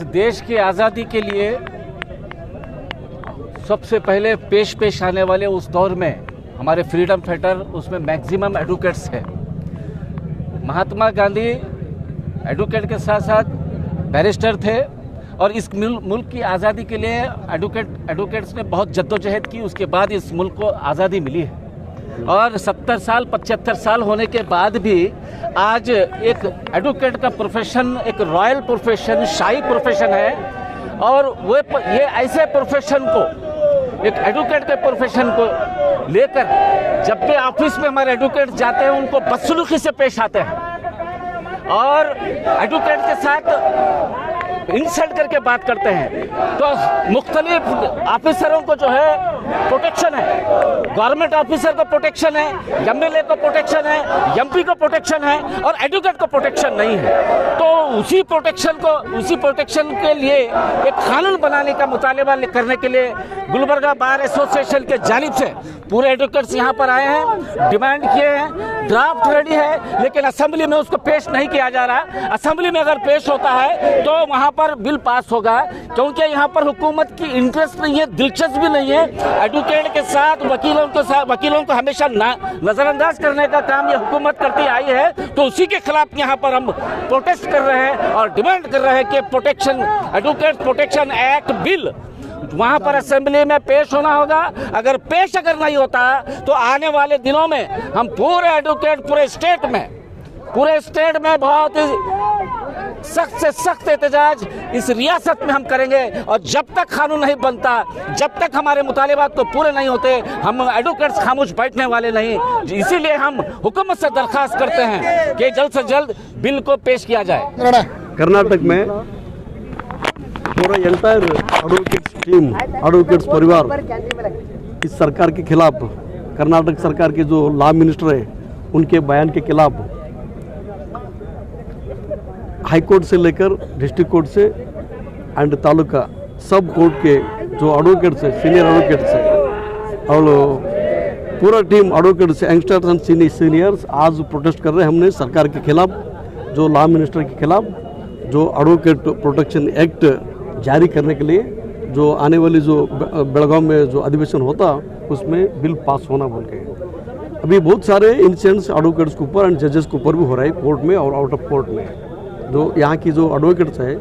इस देश की आज़ादी के लिए सबसे पहले पेश आने वाले उस दौर में हमारे फ्रीडम फाइटर, उसमें मैक्सिमम एडवोकेट्स है। महात्मा गांधी एडवोकेट के साथ साथ बैरिस्टर थे और इस मुल्क की आज़ादी के लिए एडवोकेट्स ने बहुत जद्दोजहद की। उसके बाद इस मुल्क को आज़ादी मिली है और 70 साल 75 साल होने के बाद भी आज एक एडवोकेट का प्रोफेशन एक रॉयल प्रोफेशन, शाही प्रोफेशन है। और ये ऐसे प्रोफेशन को, एक एडवोकेट के प्रोफेशन को लेकर जब भी ऑफिस में हमारे एडवोकेट जाते हैं उनको बदसलूकी से पेश आते हैं और एडवोकेट के साथ इंसल्ट करके बात करते हैं। तो मुख्तलिफ ऑफिसरों को जो है प्रोटेक्शन है, गवर्नमेंट ऑफिसर को प्रोटेक्शन है, एमएलए को प्रोटेक्शन है, एमपी को प्रोटेक्शन है और एडवोकेट को प्रोटेक्शन नहीं है। तो उसी प्रोटेक्शन के लिए एक कानून बनाने का मुतालबा करने के लिए गुलबर्गा बार एसोसिएशन के जानिब से पूरे एडवोकेट्स यहाँ पर आए हैं, डिमांड किए हैं। ड्राफ्ट रेडी है लेकिन असेंबली में उसको पेश नहीं किया जा रहा। असेंबली में अगर पेश होता है तो वहाँ पर बिल पास होगा, क्योंकि यहाँ पर हुकूमत की इंटरेस्ट नहीं है, दिलचस्पी नहीं है। एडवोकेट के साथ वकीलों को हमेशा नजरअंदाज करने का काम ये हुकूमत करती आई है। तो उसी के खिलाफ यहाँ पर हम प्रोटेस्ट कर रहे हैं और डिमांड कर रहे हैं कि एडवोकेट प्रोटेक्शन एक्ट बिल वहाँ पर असेंबली में पेश होना होगा। अगर नहीं होता तो आने वाले दिनों में हम पूरे एडवोकेट पूरे स्टेट में बहुत ही सख्त से सख्त एहतजाज इस रियासत में हम करेंगे। और जब तक कानून नहीं बनता, जब तक हमारे मुतालिबात को पूरे नहीं होते, हम एडवोकेट्स खामोश बैठने वाले नहीं। इसीलिए हम हुकूमत से दरखास्त करते हैं कि जल्द से जल्द बिल को पेश किया जाए। कर्नाटक में पूरा एंटायर एडवोकेट्स टीम, एडवोकेट्स परिवार इस सरकार के खिलाफ, कर्नाटक सरकार के जो लॉ मिनिस्टर है उनके बयान के खिलाफ हाई कोर्ट से लेकर डिस्ट्रिक्ट कोर्ट से एंड तालुका सब कोर्ट के जो एडवोकेट्स है, सीनियर एडवोकेट्स है और पूरा team advocates youngsters and seniors आज प्रोटेस्ट कर रहे हैं। हमने सरकार के खिलाफ, जो लॉ मिनिस्टर के खिलाफ, जो एडवोकेट प्रोटेक्शन एक्ट जारी करने के लिए जो आने वाली जो बेलगांव में जो अधिवेशन होता उसमें बिल पास होना बोल के। अभी बहुत सारे इंसिडेंट्स एडवोकेट्स के ऊपर एंड जजेस के ऊपर भी हो रहा है कोर्ट में और आउट ऑफ कोर्ट में। जो यहाँ की जो एडवोकेट्स है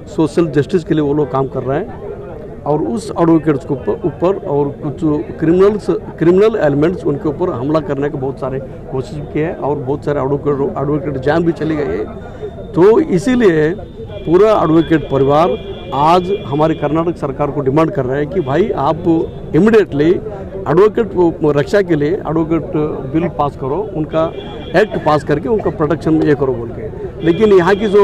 सोशल जस्टिस के लिए वो लोग काम कर रहे हैं और उस एडवोकेट्स के ऊपर और कुछ क्रिमिनल एलिमेंट्स उनके ऊपर हमला करने के बहुत सारे कोशिश किए हैं और बहुत सारे एडवोकेट जान भी चली गई है। तो इसीलिए पूरा एडवोकेट परिवार आज हमारी कर्नाटक सरकार को डिमांड कर रहा है कि भाई आप इमीडिएटली एडवोकेट रक्षा के लिए एडवोकेट बिल पास करो, उनका एक्ट पास करके उनका प्रोटेक्शन ये करो बोल के। लेकिन यहाँ की जो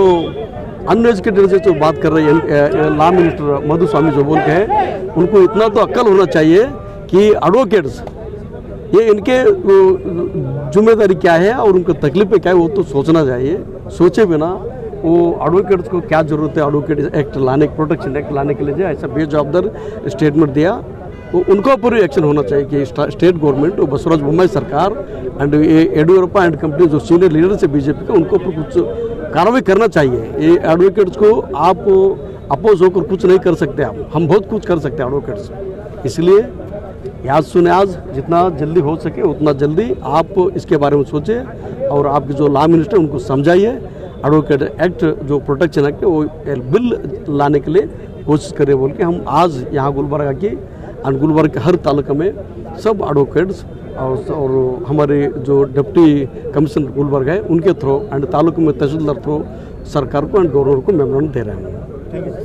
अनएजुकेटेड से जो बात कर रहे हैं लॉ मिनिस्टर मधुस्वामी जो बोल के हैं, उनको इतना तो अक्ल होना चाहिए कि एडवोकेट्स ये इनके जिम्मेदारी क्या है और उनको तकलीफें क्या है वो तो सोचना चाहिए। सोचे बिना वो एडवोकेट्स को क्या जरूरत है एडवोकेट एक्ट लाने, प्रोटेक्शन एक्ट लाने के लिए जो ऐसा बेजवाबदार स्टेटमेंट दिया, वो उनको ऊपर एक्शन होना चाहिए कि स्टेट गवर्नमेंट और बसवराज बोम्मई सरकार एंड येडियुरप्पा एंड कंपनी जो सीनियर लीडर्स है बीजेपी का, उनको ऊपर कुछ कार्रवाई करना चाहिए। ये एडवोकेट्स को आप अपोज होकर कुछ नहीं कर सकते, हम बहुत कुछ कर सकते हैं एडवोकेट्स। इसलिए याद सुने, आज जितना जल्दी हो सके उतना जल्दी आप इसके बारे में सोचें और आपके जो लॉ मिनिस्टर उनको समझाइए एडवोकेट एक्ट जो प्रोटेक्शन एक्ट है वो बिल लाने के लिए कोशिश करें बोल के। हम आज यहाँ गुलबर्गा की और गुलबर्गा के हर तालुका में सब एडवोकेट्स और हमारे जो डिप्टी कमिश्नर गुलबर्गा है उनके थ्रू एंड तालुका में तहसीलदार थ्रू सरकार को एंड गवर्नर को मेमोरेंडम दे रहे हैं।